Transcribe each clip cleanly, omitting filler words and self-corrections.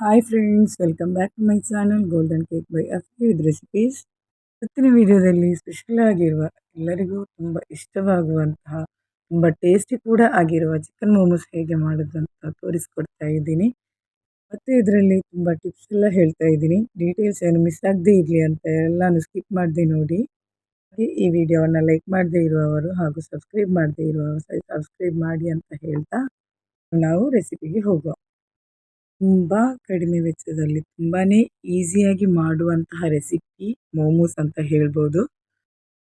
Hi friends, welcome back to my channel golden cake by Affy with recipes. ಇವತ್ತಿನ ವಿಡಿಯೋದಲ್ಲಿ special ಆಗಿರುವ ಎಲ್ಲರಿಗೂ ತುಂಬ ಇಷ್ಟವಾಗುವಂತಹ ತುಂಬ ಟೇಸ್ಟಿ ಕೂಡ ಆಗಿರುವ ಚಿಕನ್ ಮೋಮೋಸ್ ಹೇಗೆ ಮಾಡೋದು ಅಂತ ತೋರಿಸ್ಕೊಡ್ತಾ ಇದ್ದೀನಿ. ಮತ್ತು ಇದರಲ್ಲಿ ತುಂಬ ಟಿಪ್ಸ್ ಎಲ್ಲ ಹೇಳ್ತಾ ಇದ್ದೀನಿ. ಡೀಟೇಲ್ಸ್ ಏನು ಮಿಸ್ ಆಗದೆ ಇರಲಿ ಅಂತ ಎಲ್ಲಾನು ಸ್ಕಿಪ್ ಮಾಡದೆ ನೋಡಿ. ಹಾಗೆ ಈ ವಿಡಿಯೋವನ್ನು ಲೈಕ್ ಮಾಡದೇ ಇರುವವರು ಹಾಗೂ ಸಬ್ಸ್ಕ್ರೈಬ್ ಮಾಡದೇ ಇರುವವರು ಸಬ್ಸ್ಕ್ರೈಬ್ ಮಾಡಿ ಅಂತ ಹೇಳ್ತಾ ನಾವು ರೆಸಿಪಿಗೆ ಹೋಗುವ. ತುಂಬ ಕಡಿಮೆ ವೆಚ್ಚದಲ್ಲಿ ತುಂಬಾನೇ ಈಸಿಯಾಗಿ ಮಾಡುವಂತಹ ರೆಸಿಪಿ ಮೋಮೋಸ್ ಅಂತ ಹೇಳ್ಬೋದು.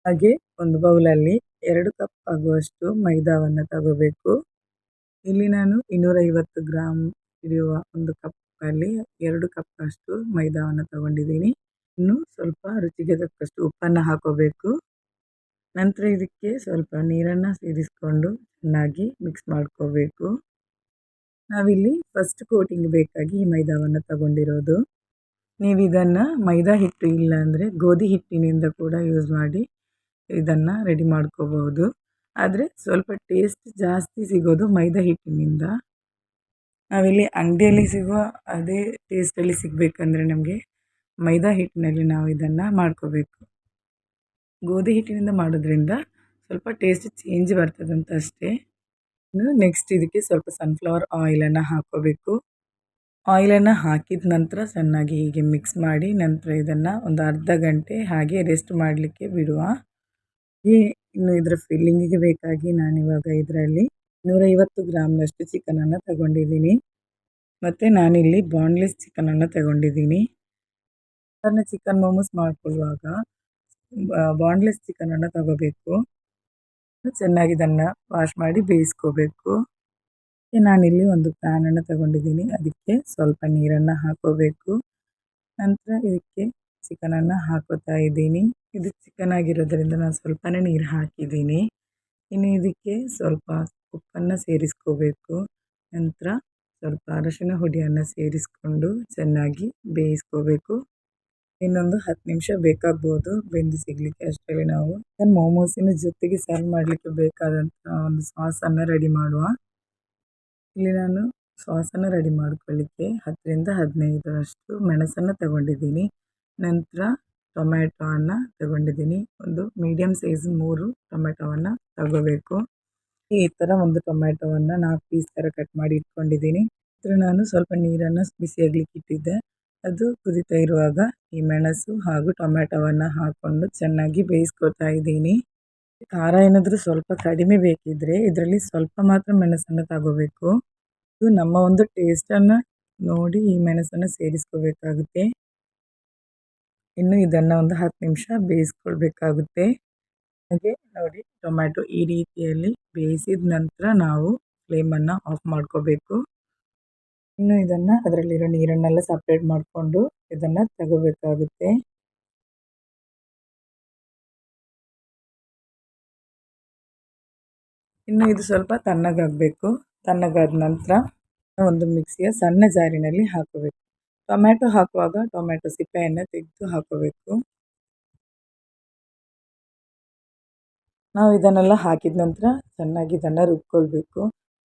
ಹಾಗೆ ಒಂದು ಬೌಲಲ್ಲಿ 2 ಕಪ್ ಆಗುವಷ್ಟು ಮೈದಾವನ್ನು ತಗೋಬೇಕು. ಇಲ್ಲಿ ನಾನು 250 ಗ್ರಾಮ್ ಹಿಡಿಯುವ ಒಂದು ಕಪ್ಪಲ್ಲಿ 2 ಕಪ್ ಅಷ್ಟು ಮೈದಾವನ್ನು ತಗೊಂಡಿದ್ದೀನಿ. ಇನ್ನು ಸ್ವಲ್ಪ ರುಚಿಗೆ ತಕ್ಕಷ್ಟು ಉಪ್ಪನ್ನು ಹಾಕೋಬೇಕು. ನಂತರ ಇದಕ್ಕೆ ಸ್ವಲ್ಪ ನೀರನ್ನು ಸೇರಿಸ್ಕೊಂಡು ಚೆನ್ನಾಗಿ ಮಿಕ್ಸ್ ಮಾಡ್ಕೋಬೇಕು. ನಾವಿಲ್ಲಿ ಫಸ್ಟ್ ಕೋಟಿಂಗ್ ಬೇಕಾಗಿ ಈ ಮೈದಾವನ್ನು ತಗೊಂಡಿರೋದು. ನೀವು ಇದನ್ನು ಮೈದಾ ಹಿಟ್ಟು ಇಲ್ಲ ಅಂದರೆ ಗೋಧಿ ಹಿಟ್ಟಿನಿಂದ ಕೂಡ ಯೂಸ್ ಮಾಡಿ ಇದನ್ನು ರೆಡಿ ಮಾಡ್ಕೋಬಹುದು. ಆದರೆ ಸ್ವಲ್ಪ ಟೇಸ್ಟ್ ಜಾಸ್ತಿ ಸಿಗೋದು ಮೈದಾ ಹಿಟ್ಟಿನಿಂದ. ನಾವಿಲ್ಲಿ ಅಂಗಡಿಯಲ್ಲಿ ಸಿಗುವ ಅದೇ ಟೇಸ್ಟಲ್ಲಿ ಸಿಗಬೇಕಂದ್ರೆ ನಮಗೆ ಮೈದಾ ಹಿಟ್ಟಿನಲ್ಲಿ ನಾವು ಇದನ್ನು ಮಾಡ್ಕೋಬೇಕು. ಗೋಧಿ ಹಿಟ್ಟಿನಿಂದ ಮಾಡೋದ್ರಿಂದ ಸ್ವಲ್ಪ ಟೇಸ್ಟ್ ಚೇಂಜ್ ಬರ್ತದಂತ ಅಷ್ಟೇ. ನೆಕ್ಸ್ಟ್ ಇದಕ್ಕೆ ಸ್ವಲ್ಪ ಸನ್ಫ್ಲವರ್ ಆಯಿಲನ್ನು ಹಾಕೋಬೇಕು. ಆಯಿಲನ್ನು ಹಾಕಿದ ನಂತರ ಚೆನ್ನಾಗಿ ಹೀಗೆ ಮಿಕ್ಸ್ ಮಾಡಿ ನಂತರ ಇದನ್ನು ಒಂದು ಅರ್ಧ ಗಂಟೆ ಹಾಗೆ ರೆಸ್ಟ್ ಮಾಡಲಿಕ್ಕೆ ಬಿಡುವ. ಇನ್ನು ಇದರ ಫಿಲ್ಲಿಂಗಿಗೆ ಬೇಕಾಗಿ ನಾನಿವಾಗ ಇದರಲ್ಲಿ 150 ಗ್ರಾಮ್ನಷ್ಟು ಚಿಕನನ್ನು ತಗೊಂಡಿದ್ದೀನಿ. ಮತ್ತು ನಾನಿಲ್ಲಿ ಬಾನ್ಲೆಸ್ ಚಿಕನನ್ನು ತಗೊಂಡಿದ್ದೀನಿ. ಚಿಕನ್ ಮೋಮೋಸ್ ಮಾಡ್ಕೊಳ್ಳುವಾಗ ಬಾನ್ಲೆಸ್ ಚಿಕನನ್ನು ತಗೋಬೇಕು. ಚೆನ್ನಾಗಿ ಇದನ್ನು ವಾಶ್ ಮಾಡಿ ಬೇಯಿಸ್ಕೋಬೇಕು. ನಾನಿಲ್ಲಿ ಒಂದು ಪ್ಯಾನನ್ನು ತಗೊಂಡಿದ್ದೀನಿ. ಅದಕ್ಕೆ ಸ್ವಲ್ಪ ನೀರನ್ನು ಹಾಕೋಬೇಕು. ನಂತರ ಇದಕ್ಕೆ ಚಿಕನನ್ನು ಹಾಕೋತಾ ಇದ್ದೀನಿ. ಇದು ಚಿಕನ್ ಆಗಿರೋದ್ರಿಂದ ನಾನು ಸ್ವಲ್ಪನೇ ನೀರು ಹಾಕಿದ್ದೀನಿ. ಇನ್ನು ಇದಕ್ಕೆ ಸ್ವಲ್ಪ ಉಪ್ಪನ್ನು ಸೇರಿಸ್ಕೋಬೇಕು. ನಂತರ ಸ್ವಲ್ಪ ಅರಶಿನ ಹುಡಿಯನ್ನು ಸೇರಿಸ್ಕೊಂಡು ಚೆನ್ನಾಗಿ ಬೇಯಿಸ್ಕೋಬೇಕು. ಇನ್ನೊಂದು 10 ನಿಮಿಷ ಬೇಕಾಗ್ಬೋದು ಬೆಂದು ಸಿಗಲಿಕ್ಕೆ. ಅಷ್ಟರಲ್ಲಿ ನಾವು ಮೋಮೋಸಿನ ಜೊತೆಗೆ ಸರ್ವ್ ಮಾಡಲಿಕ್ಕೆ ಬೇಕಾದಂಥ ಒಂದು ಸಾಸನ್ನು ರೆಡಿ ಮಾಡುವ. ಇಲ್ಲಿ ನಾನು ಸಾಸನ್ನು ರೆಡಿ ಮಾಡ್ಕೊಳ್ಳಿಕ್ಕೆ 10ರಿಂದ 15 ಮೆಣಸನ್ನು ತಗೊಂಡಿದ್ದೀನಿ. ನಂತರ ಟೊಮ್ಯಾಟೋವನ್ನು ತಗೊಂಡಿದ್ದೀನಿ. ಒಂದು ಮೀಡಿಯಮ್ ಸೈಜ್ 3 ಟೊಮ್ಯಾಟೋವನ್ನು ತಗೋಬೇಕು. ಈ ಥರ ಒಂದು ಟೊಮ್ಯಾಟೋವನ್ನು 4 ಪೀಸ್ ಥರ ಕಟ್ ಮಾಡಿ ಇಟ್ಕೊಂಡಿದ್ದೀನಿ. ನಾನು ಸ್ವಲ್ಪ ನೀರನ್ನು ಬಿಸಿಯಾಗಲಿಕ್ಕೆ ಇಟ್ಟಿದ್ದೆ. ಅದು ಕುದೀತಾ ಇರುವಾಗ ಈ ಮೆಣಸು ಹಾಗೂ ಟೊಮ್ಯಾಟೋವನ್ನು ಹಾಕ್ಕೊಂಡು ಚೆನ್ನಾಗಿ ಬೇಯಿಸ್ಕೊತಾ ಇದ್ದೀನಿ. ಖಾರ ಏನಾದರೂ ಸ್ವಲ್ಪ ಕಡಿಮೆ ಬೇಕಿದ್ದರೆ ಇದರಲ್ಲಿ ಸ್ವಲ್ಪ ಮಾತ್ರ ಮೆಣಸನ್ನು ತಗೋಬೇಕು. ಇದು ನಮ್ಮ ಒಂದು ಟೇಸ್ಟನ್ನು ನೋಡಿ ಈ ಮೆಣಸನ್ನು ಸೇರಿಸ್ಕೋಬೇಕಾಗುತ್ತೆ. ಇನ್ನು ಇದನ್ನು ಒಂದು 10 ನಿಮಿಷ ಬೇಯಿಸ್ಕೊಳ್ಬೇಕಾಗುತ್ತೆ. ಹಾಗೆ ನೋಡಿ ಟೊಮ್ಯಾಟೊ ಈ ರೀತಿಯಲ್ಲಿ ಬೇಯಿಸಿದ ನಂತರ ನಾವು ಫ್ಲೇಮನ್ನು ಆಫ್ ಮಾಡ್ಕೋಬೇಕು. ಇನ್ನು ಇದನ್ನು ಅದರಲ್ಲಿರೋ ನೀರನ್ನೆಲ್ಲ ಸಪ್ರೇಟ್ ಮಾಡಿಕೊಂಡು ಇದನ್ನು ತಗೋಬೇಕಾಗುತ್ತೆ. ಇನ್ನು ಇದು ಸ್ವಲ್ಪ ತಣ್ಣಗಾಗಬೇಕು. ತಣ್ಣಗಾದ ನಂತರ ಒಂದು ಮಿಕ್ಸಿಯ ಸಣ್ಣ ಜಾರಿನಲ್ಲಿ ಹಾಕೋಬೇಕು. ಟೊಮ್ಯಾಟೊ ಹಾಕುವಾಗ ಟೊಮ್ಯಾಟೊ ಸಿಪ್ಪೆಯನ್ನು ತೆಗೆದು ಹಾಕೋಬೇಕು. ನಾವು ಇದನ್ನೆಲ್ಲ ಹಾಕಿದ ನಂತರ ಚೆನ್ನಾಗಿ ಇದನ್ನು ರುಬ್ಕೊಳ್ಬೇಕು.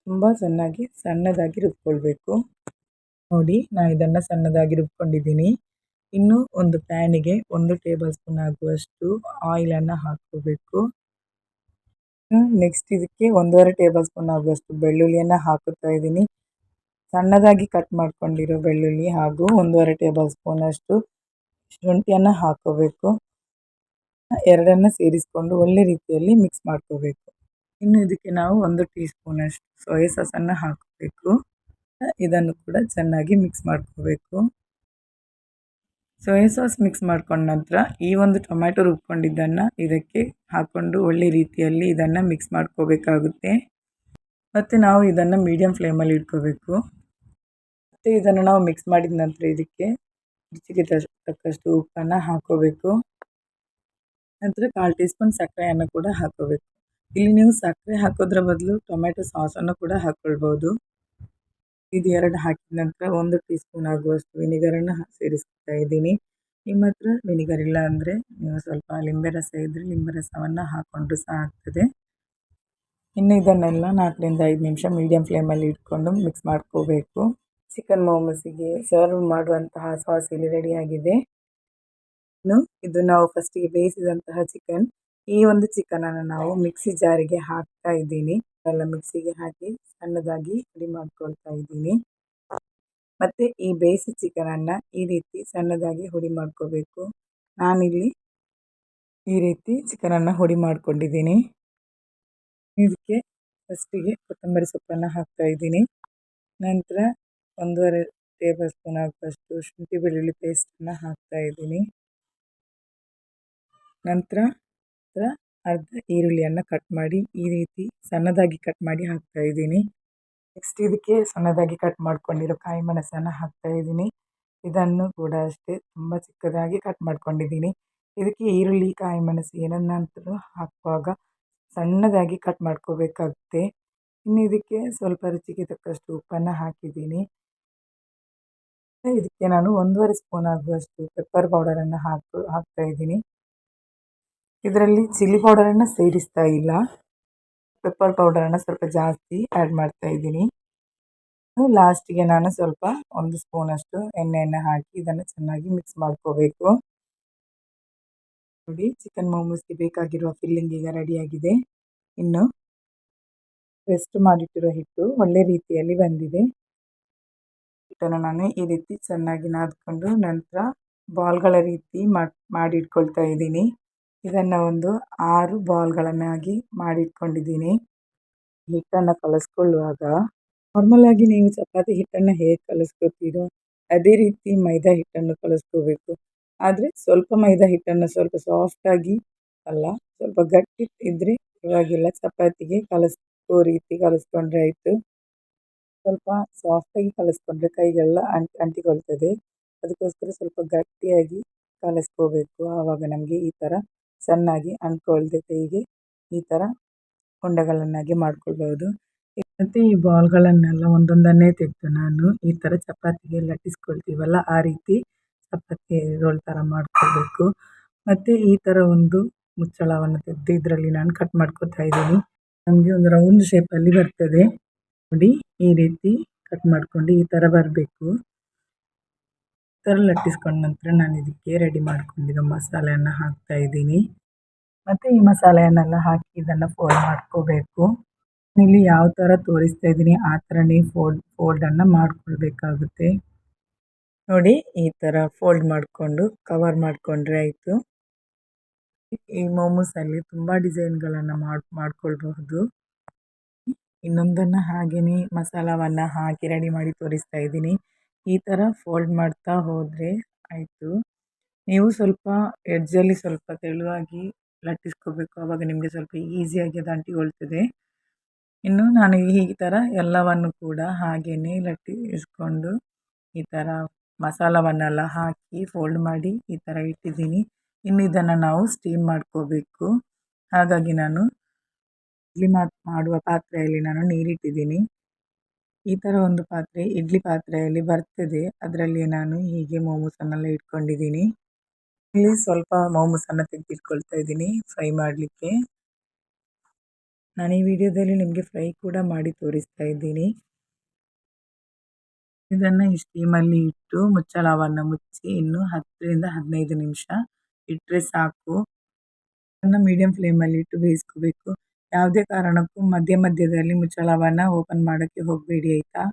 ತುಂಬ ಚೆನ್ನಾಗಿ ಸಣ್ಣದಾಗಿ ರುಬ್ಕೊಳ್ಬೇಕು. ನೋಡಿ ನಾನು ಇದನ್ನು ಸಣ್ಣದಾಗಿ ರುಬ್ಕೊಂಡಿದ್ದೀನಿ. ಇನ್ನು ಒಂದು ಪ್ಯಾನಿಗೆ 1 ಟೇಬಲ್ ಸ್ಪೂನ್ ಆಗುವಷ್ಟು ಆಯಿಲನ್ನು ಹಾಕೋಬೇಕು. ನೆಕ್ಸ್ಟ್ ಇದಕ್ಕೆ 1.5 ಟೇಬಲ್ ಸ್ಪೂನ್ ಆಗುವಷ್ಟು ಬೆಳ್ಳುಳ್ಳಿಯನ್ನು ಹಾಕುತ್ತಾ ಇದ್ದೀನಿ. ಸಣ್ಣದಾಗಿ ಕಟ್ ಮಾಡ್ಕೊಂಡಿರೋ ಬೆಳ್ಳುಳ್ಳಿ ಹಾಗೂ 1.5 ಟೇಬಲ್ ಸ್ಪೂನ್ ಅಷ್ಟು ಶುಂಠಿಯನ್ನು ಹಾಕೋಬೇಕು. ಎರಡನ್ನು ಸೇರಿಸ್ಕೊಂಡು ಒಳ್ಳೆ ರೀತಿಯಲ್ಲಿ ಮಿಕ್ಸ್ ಮಾಡ್ಕೋಬೇಕು. ಇನ್ನು ಇದಕ್ಕೆ ನಾವು 1 ಟೀ ಸ್ಪೂನ್ ಅಷ್ಟು ಸೋಯಾ ಸಾಸನ್ನು ಹಾಕಬೇಕು. ಇದನ್ನು ಕೂಡ ಚೆನ್ನಾಗಿ ಮಿಕ್ಸ್ ಮಾಡ್ಕೋಬೇಕು. ಸೋಯಾ ಸಾಸ್ ಮಿಕ್ಸ್ ಮಾಡ್ಕೊಂಡ ನಂತರ ಈ ಒಂದು ಟೊಮ್ಯಾಟೊ ರುಬ್ಕೊಂಡಿದ್ದನ್ನು ಇದಕ್ಕೆ ಹಾಕ್ಕೊಂಡು ಒಳ್ಳೆ ರೀತಿಯಲ್ಲಿ ಇದನ್ನು ಮಿಕ್ಸ್ ಮಾಡ್ಕೋಬೇಕಾಗುತ್ತೆ. ಮತ್ತು ನಾವು ಇದನ್ನು ಮೀಡಿಯಮ್ ಫ್ಲೇಮಲ್ಲಿ ಇಟ್ಕೋಬೇಕು. ಮತ್ತು ಇದನ್ನು ನಾವು ಮಿಕ್ಸ್ ಮಾಡಿದ ನಂತರ ಇದಕ್ಕೆ ರುಚಿಗೆ ತಕ್ಕಷ್ಟು ಉಪ್ಪನ್ನು ಹಾಕೋಬೇಕು. ನಂತರ 1/4 ಟೀ ಸ್ಪೂನ್ ಸಕ್ಕರೆಯನ್ನು ಕೂಡ ಹಾಕೋಬೇಕು. ಇಲ್ಲಿ ನೀವು ಸಕ್ಕರೆ ಹಾಕೋದ್ರ ಬದಲು ಟೊಮ್ಯಾಟೊ ಸಾಸನ್ನು ಕೂಡ ಹಾಕ್ಕೊಳ್ಬೋದು. ಇದು 2 ಹಾಕಿದ ನಂತರ 1 ಟೀ ಸ್ಪೂನ್ ಆಗುವಷ್ಟು ವಿನಿಗರನ್ನು ಸೇರಿಸ್ತಾ ಇದ್ದೀನಿ. ನಿಮ್ಮ ಹತ್ರ ವಿನಿಗರ್ ಇಲ್ಲ ಅಂದರೆ ನೀವು ಸ್ವಲ್ಪ ಲಿಂಬೆ ರಸ ಇದ್ದರೆ ಲಿಂಬೆ ರಸವನ್ನು ಹಾಕ್ಕೊಂಡ್ರೂ ಸಹ ಆಗ್ತದೆ. ಇನ್ನು ಇದನ್ನೆಲ್ಲ 4ರಿಂದ 5 ನಿಮಿಷ ಮೀಡಿಯಮ್ ಫ್ಲೇಮಲ್ಲಿ ಇಟ್ಕೊಂಡು ಮಿಕ್ಸ್ ಮಾಡ್ಕೋಬೇಕು. ಚಿಕನ್ ಮೋಮೋಸಿಗೆ ಸರ್ವ್ ಮಾಡುವಂತಹ ಸಾಸ್ ಇಲ್ಲಿ ರೆಡಿಯಾಗಿದೆ. ಇನ್ನು ಇದು ನಾವು ಫಸ್ಟಿಗೆ ಬೇಯಿಸಿದಂತಹ ಚಿಕನ್. ಈ ಒಂದು ಚಿಕನನ್ನು ನಾವು ಮಿಕ್ಸಿ ಜಾರಿಗೆ ಹಾಕ್ತಾ ಇದ್ದೀನಿ. ಎಲ್ಲ ಮಿಕ್ಸಿಗೆ ಹಾಕಿ ಸಣ್ಣದಾಗಿ ಪುಡಿ ಮಾಡ್ಕೊಳ್ತಾ ಇದ್ದೀನಿ. ಮತ್ತೆ ಈ ಬೇಯಿಸಿದ ಚಿಕನನ್ನು ಈ ರೀತಿ ಸಣ್ಣದಾಗಿ ಹುಡಿ ಮಾಡ್ಕೋಬೇಕು. ನಾನಿಲ್ಲಿ ಈ ರೀತಿ ಚಿಕನನ್ನು ಹುಡಿ ಮಾಡ್ಕೊಂಡಿದ್ದೀನಿ. ಇದಕ್ಕೆ ಫಸ್ಟಿಗೆ ಕೊತ್ತಂಬರಿ ಸೊಪ್ಪನ್ನು ಹಾಕ್ತಾ ಇದ್ದೀನಿ. ನಂತರ 1.5 ಟೇಬಲ್ ಸ್ಪೂನ್ ಆಗುವಷ್ಟು ಶುಂಠಿ ಬೆಳ್ಳುಳ್ಳಿ ಪೇಸ್ಟನ್ನು ಹಾಕ್ತಾ ಇದ್ದೀನಿ. ನಂತರ ಅರ್ಧ ಈರುಳ್ಳಿಯನ್ನು ಕಟ್ ಮಾಡಿ ಈ ರೀತಿ ಸಣ್ಣದಾಗಿ ಕಟ್ ಮಾಡಿ ಹಾಕ್ತಾ ಇದ್ದೀನಿ. ನೆಕ್ಸ್ಟ್ ಇದಕ್ಕೆ ಸಣ್ಣದಾಗಿ ಕಟ್ ಮಾಡ್ಕೊಂಡಿರೋ ಕಾಯಿ ಮೆಣಸನ್ನು ಹಾಕ್ತಾ ಇದ್ದೀನಿ. ಇದನ್ನು ಕೂಡ ಅಷ್ಟೇ ತುಂಬ ಚಿಕ್ಕದಾಗಿ ಕಟ್ ಮಾಡ್ಕೊಂಡಿದ್ದೀನಿ. ಇದಕ್ಕೆ ಈರುಳ್ಳಿ, ಕಾಯಿ ಮೆಣಸು ಏನನ್ನಂತೂ ಹಾಕುವಾಗ ಸಣ್ಣದಾಗಿ ಕಟ್ ಮಾಡ್ಕೋಬೇಕಾಗುತ್ತೆ. ಇನ್ನು ಇದಕ್ಕೆ ಸ್ವಲ್ಪ ರುಚಿಗೆ ತಕ್ಕಷ್ಟು ಉಪ್ಪನ್ನು ಹಾಕಿದ್ದೀನಿ. ಇದಕ್ಕೆ ನಾನು 1.5 ಸ್ಪೂನ್ ಆಗುವಷ್ಟು ಪೆಪ್ಪರ್ ಪೌಡರನ್ನು ಹಾಕ್ತಾ ಇದ್ದೀನಿ. ಇದರಲ್ಲಿ ಚಿಲ್ಲಿ ಪೌಡರನ್ನು ಸೇರಿಸ್ತಾ ಇಲ್ಲ, ಪೆಪ್ಪರ್ ಪೌಡರನ್ನು ಸ್ವಲ್ಪ ಜಾಸ್ತಿ ಆ್ಯಡ್ ಮಾಡ್ತಾ ಇದ್ದೀನಿ. ಲಾಸ್ಟಿಗೆ ನಾನು ಸ್ವಲ್ಪ 1 ಸ್ಪೂನಷ್ಟು ಎಣ್ಣೆಯನ್ನು ಹಾಕಿ ಇದನ್ನು ಚೆನ್ನಾಗಿ ಮಿಕ್ಸ್ ಮಾಡ್ಕೋಬೇಕು. ನೋಡಿ, ಚಿಕನ್ ಮೋಮೋಸ್ಗೆ ಬೇಕಾಗಿರುವ ಫಿಲ್ಲಿಂಗ್ ಈಗ ರೆಡಿಯಾಗಿದೆ. ಇನ್ನು ರೆಸ್ಟ್ ಮಾಡಿಟ್ಟಿರೋ ಹಿಟ್ಟು ಒಳ್ಳೆ ರೀತಿಯಲ್ಲಿ ಬಂದಿದೆ. ಹಿಟ್ಟನ್ನು ನಾನು ಈ ರೀತಿ ಚೆನ್ನಾಗಿ ನಾದ್ಕೊಂಡು ನಂತರ ಬಾಲ್ಗಳ ರೀತಿ ಮಾಡಿಟ್ಕೊಳ್ತಾ ಇದ್ದೀನಿ. ಇದನ್ನು ಒಂದು 6 ಬಾಲ್ಗಳನ್ನಾಗಿ ಮಾಡಿಟ್ಕೊಂಡಿದ್ದೀನಿ. ಹಿಟ್ಟನ್ನು ಕಲಿಸ್ಕೊಳ್ಳುವಾಗ ನಾರ್ಮಲಾಗಿ ನೀವು ಚಪಾತಿ ಹಿಟ್ಟನ್ನು ಹೇಗೆ ಕಲಿಸ್ಕೊತೀರೋ ಅದೇ ರೀತಿ ಮೈದಾ ಹಿಟ್ಟನ್ನು ಕಲಿಸ್ಕೋಬೇಕು. ಆದರೆ ಸ್ವಲ್ಪ ಮೈದಾ ಹಿಟ್ಟನ್ನು ಸ್ವಲ್ಪ ಸಾಫ್ಟಾಗಿ ಅಲ್ಲ, ಸ್ವಲ್ಪ ಗಟ್ಟಿ ಇದ್ದರೆ ಪರವಾಗಿಲ್ಲ, ಚಪಾತಿಗೆ ಕಲಿಸ್ಕೋ ರೀತಿ ಕಲಿಸ್ಕೊಂಡ್ರೆ ಆಯಿತು. ಸ್ವಲ್ಪ ಸಾಫ್ಟಾಗಿ ಕಲಿಸ್ಕೊಂಡ್ರೆ ಕೈಗೆಲ್ಲ ಅಂಟಿಕೊಳ್ತದೆ. ಅದಕ್ಕೋಸ್ಕರ ಸ್ವಲ್ಪ ಗಟ್ಟಿಯಾಗಿ ಕಲಿಸ್ಕೋಬೇಕು. ಆವಾಗ ನಮಗೆ ಈ ಥರ ಚೆನ್ನಾಗಿ ಅಂಟ್ಕೊಳ್ದೆ ಕೈಗೆ ಈ ಥರ ಉಂಡೆಗಳನ್ನಾಗಿ ಮಾಡ್ಕೊಳ್ಬೋದು. ಮತ್ತು ಈ ಬಾಲ್ಗಳನ್ನೆಲ್ಲ ಒಂದೊಂದನ್ನೇ ತೆಗೆದು ನಾನು ಈ ಥರ ಚಪಾತಿಗೆ ಲಟ್ಟಿಸ್ಕೊಳ್ತೀವಲ್ಲ ಆ ರೀತಿ ಚಪಾತಿ ರೋಲ್ ಥರ ಮಾಡ್ಕೊಳ್ಬೇಕು. ಮತ್ತು ಈ ಥರ ಒಂದು ಮುಚ್ಚಳವನ್ನು ತೆಗೆದು ಇದರಲ್ಲಿ ನಾನು ಕಟ್ ಮಾಡ್ಕೊತಾ ಇದ್ದೀನಿ. ನಮಗೆ ಒಂದು ರೌಂಡ್ ಶೇಪಲ್ಲಿ ಬರ್ತದೆ. ನೋಡಿ, ಈ ರೀತಿ ಕಟ್ ಮಾಡ್ಕೊಂಡು ಈ ಥರ ಬರಬೇಕು. ಈ ಥರ ಲಟ್ಟಿಸ್ಕೊಂಡ ನಂತರ ನಾನು ಇದಕ್ಕೆ ರೆಡಿ ಮಾಡ್ಕೊಂಡಿರೋ ಮಸಾಲೆಯನ್ನು ಹಾಕ್ತಾ ಇದ್ದೀನಿ. ಮತ್ತು ಈ ಮಸಾಲೆಯನ್ನೆಲ್ಲ ಹಾಕಿ ಇದನ್ನು ಫೋಲ್ಡ್ ಮಾಡ್ಕೋಬೇಕು. ಇಲ್ಲಿ ಯಾವ ಥರ ತೋರಿಸ್ತಾ ಇದ್ದೀನಿ ಆ ಥರನೇ ಫೋಲ್ಡನ್ನು ಮಾಡ್ಕೊಳ್ಬೇಕಾಗುತ್ತೆ. ನೋಡಿ, ಈ ಥರ ಫೋಲ್ಡ್ ಮಾಡಿಕೊಂಡು ಕವರ್ ಮಾಡಿಕೊಂಡ್ರೆ ಆಯಿತು. ಈ ಮೋಮೋಸಲ್ಲಿ ತುಂಬ ಡಿಸೈನ್ಗಳನ್ನು ಮಾಡ್ಕೊಳ್ಬಹುದು. ಇನ್ನೊಂದನ್ನು ಹಾಗೆಯೇ ಮಸಾಲವನ್ನು ಹಾಕಿ ರೆಡಿ ಮಾಡಿ ತೋರಿಸ್ತಾ ಇದ್ದೀನಿ. ಈ ಥರ ಫೋಲ್ಡ್ ಮಾಡ್ತಾ ಹೋದರೆ ಆಯಿತು. ನೀವು ಸ್ವಲ್ಪ ಎಡ್ಜಲ್ಲಿ ಸ್ವಲ್ಪ ತೆಳುವಾಗಿ ಲಟ್ಟಿಸ್ಕೋಬೇಕು. ಆವಾಗ ನಿಮಗೆ ಸ್ವಲ್ಪ ಈಸಿಯಾಗಿ ಅದು ಅಂಟಿಕೊಳ್ತದೆ. ಇನ್ನು ನಾನು ಈ ಥರ ಎಲ್ಲವನ್ನು ಕೂಡ ಹಾಗೆಯೇ ಲಟ್ಟಿಸ್ಕೊಂಡು ಈ ಥರ ಮಸಾಲವನ್ನೆಲ್ಲ ಹಾಕಿ ಫೋಲ್ಡ್ ಮಾಡಿ ಈ ಥರ ಇಟ್ಟಿದ್ದೀನಿ. ಇನ್ನು ಇದನ್ನು ನಾವು ಸ್ಟೀಮ್ ಮಾಡ್ಕೋಬೇಕು. ಹಾಗಾಗಿ ನಾನು ಇಡ್ಲಿ ಮಾಡುವ ಪಾತ್ರೆಯಲ್ಲಿ ನಾನು ನೀರಿಟ್ಟಿದ್ದೀನಿ. ಈ ಥರ ಒಂದು ಪಾತ್ರೆ ಇಡ್ಲಿ ಪಾತ್ರೆಯಲ್ಲಿ ಬರ್ತದೆ, ಅದರಲ್ಲಿ ನಾನು ಹೀಗೆ ಮೋಮೋಸನ್ನೆಲ್ಲ ಇಟ್ಕೊಂಡಿದ್ದೀನಿ. ಇಲ್ಲಿ ಸ್ವಲ್ಪ ಮೋಮೋಸನ್ನು ತೆಗೆದಿಟ್ಕೊಳ್ತಾ ಇದ್ದೀನಿ ಫ್ರೈ ಮಾಡಲಿಕ್ಕೆ. ನಾನು ಈ ವಿಡಿಯೋದಲ್ಲಿ ನಿಮಗೆ ಫ್ರೈ ಕೂಡ ಮಾಡಿ ತೋರಿಸ್ತಾ ಇದ್ದೀನಿ. ಇದನ್ನು ಈ ಸ್ಟೀಮಲ್ಲಿ ಇಟ್ಟು ಮುಚ್ಚಳವನ್ನು ಮುಚ್ಚಿ ಇನ್ನು 10ರಿಂದ 15 ನಿಮಿಷ ಇಟ್ಟರೆ ಸಾಕು. ಇದನ್ನು ಮೀಡಿಯಂ ಫ್ಲೇಮಲ್ಲಿ ಇಟ್ಟು ಬೇಯಿಸ್ಕೋಬೇಕು. ಯಾವುದೇ ಕಾರಣಕ್ಕೂ ಮಧ್ಯದಲ್ಲಿ ಮುಚ್ಚಳವನ್ನು ಓಪನ್ ಮಾಡೋಕ್ಕೆ ಹೋಗಬೇಡಿ ಆಯಿತಾ.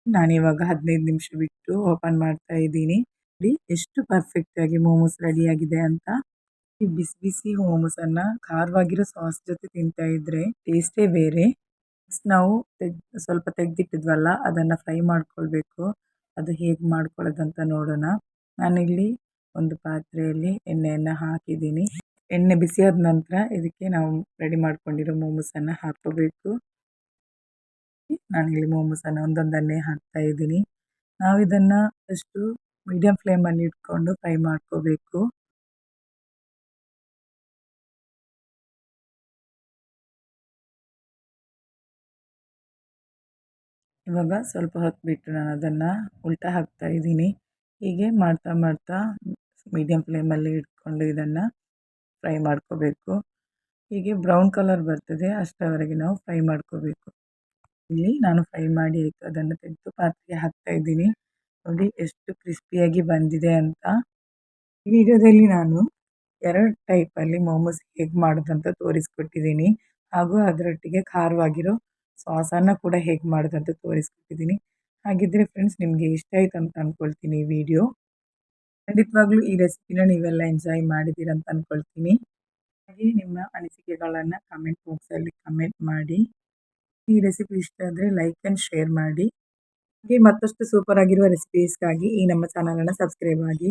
ನಾನಿವಾಗ 15 ನಿಮಿಷ ಬಿಟ್ಟು ಓಪನ್ ಮಾಡ್ತಾ ಇದ್ದೀನಿ. ನೋಡಿ ಎಷ್ಟು ಪರ್ಫೆಕ್ಟಾಗಿ ಮೋಮೋಸ್ ರೆಡಿಯಾಗಿದೆ ಅಂತ. ಈ ಬಿಸಿ ಬಿಸಿ ಮೋಮೋಸನ್ನು ಖಾರವಾಗಿರೋ ಸಾಸ್ ಜೊತೆ ತಿಂತಾ ಇದ್ದರೆ ಟೇಸ್ಟೇ ಬೇರೆ. ನೆಕ್ಸ್ಟ್ ನಾವು ಸ್ವಲ್ಪ ತೆಗೆದಿಟ್ಟಿದ್ವಲ್ಲ ಅದನ್ನು ಫ್ರೈ ಮಾಡ್ಕೊಳ್ಬೇಕು. ಅದು ಹೇಗೆ ಮಾಡ್ಕೊಳ್ಳೋದಂತ ನೋಡೋಣ. ನಾನಿಲ್ಲಿ ಒಂದು ಪಾತ್ರೆಯಲ್ಲಿ ಎಣ್ಣೆಯನ್ನು ಹಾಕಿದ್ದೀನಿ. ಎಣ್ಣೆ ಬಿಸಿಯಾದ ನಂತರ ಇದಕ್ಕೆ ನಾವು ರೆಡಿ ಮಾಡ್ಕೊಂಡಿರೋ ಮೋಮೋಸನ್ನು ಹಾಕ್ಕೋಬೇಕು. ನಾನಿಲ್ಲಿ ಮೋಮೋಸನ್ನು ಒಂದೊಂದನ್ನೇ ಹಾಕ್ತಾ ಇದ್ದೀನಿ. ನಾವು ಇದನ್ನು ಫಸ್ಟು ಮೀಡಿಯಂ ಫ್ಲೇಮಲ್ಲಿ ಇಟ್ಕೊಂಡು ಫ್ರೈ ಮಾಡ್ಕೋಬೇಕು. ಇವಾಗ ಸ್ವಲ್ಪ ಹೊತ್ತು ಬಿಟ್ಟು ನಾನು ಅದನ್ನು ಉಲ್ಟಾ ಹಾಕ್ತಾ ಇದ್ದೀನಿ. ಹೀಗೆ ಮಾಡ್ತಾ ಮೀಡಿಯಂ ಫ್ಲೇಮಲ್ಲಿ ಇಟ್ಕೊಂಡು ಇದನ್ನು ಫ್ರೈ ಮಾಡ್ಕೋಬೇಕು. ಹೀಗೆ ಬ್ರೌನ್ ಕಲರ್ ಬರ್ತದೆ ಅಷ್ಟರವರೆಗೆ ನಾವು ಫ್ರೈ ಮಾಡ್ಕೋಬೇಕು. ಇಲ್ಲಿ ನಾನು ಫ್ರೈ ಮಾಡಿ ಆಯಿತು. ಅದನ್ನು ತೆಗೆದು ಪಾತ್ರೆಗೆ ಹಾಕ್ತಾ ಇದ್ದೀನಿ. ನೋಡಿ ಎಷ್ಟು ಕ್ರಿಸ್ಪಿಯಾಗಿ ಬಂದಿದೆ ಅಂತ. ಈ ವಿಡಿಯೋದಲ್ಲಿ ನಾನು 2 ಟೈಪಲ್ಲಿ ಮೋಮೋಸ್ ಹೇಗೆ ಮಾಡೋದಂತ ತೋರಿಸ್ಕೊಟ್ಟಿದ್ದೀನಿ. ಹಾಗೂ ಅದರೊಟ್ಟಿಗೆ ಖಾರವಾಗಿರೋ ಸಾಸನ್ನು ಕೂಡ ಹೇಗೆ ಮಾಡೋದಂತ ತೋರಿಸ್ಕೊಟ್ಟಿದ್ದೀನಿ. ಹಾಗಿದ್ರೆ ಫ್ರೆಂಡ್ಸ್ ನಿಮಗೆ ಇಷ್ಟ ಆಯ್ತು ಅಂತ ಅನ್ಕೊಳ್ತೀನಿ ಈ ವಿಡಿಯೋ. ಖಂಡಿತವಾಗ್ಲೂ ಈ ರೆಸಿಪಿನ ನೀವೆಲ್ಲ ಎಂಜಾಯ್ ಮಾಡಿದ್ದೀರ ಅಂತ ಅನ್ಕೊಳ್ತೀನಿ. ಹಾಗೆ ನಿಮ್ಮ ಅನಿಸಿಕೆಗಳನ್ನು ಕಮೆಂಟ್ ಬಾಕ್ಸಲ್ಲಿ ಕಮೆಂಟ್ ಮಾಡಿ. ಈ ರೆಸಿಪಿ ಇಷ್ಟ ಆದರೆ ಲೈಕ್ ಆ್ಯಂಡ್ ಶೇರ್ ಮಾಡಿ. ಹಾಗೆ ಮತ್ತಷ್ಟು ಸೂಪರ್ ಆಗಿರುವ ರೆಸಿಪೀಸ್‌ಗಾಗಿ ಈ ನಮ್ಮ ಚಾನಲನ್ನು ಸಬ್ಸ್ಕ್ರೈಬ್ ಆಗಿ.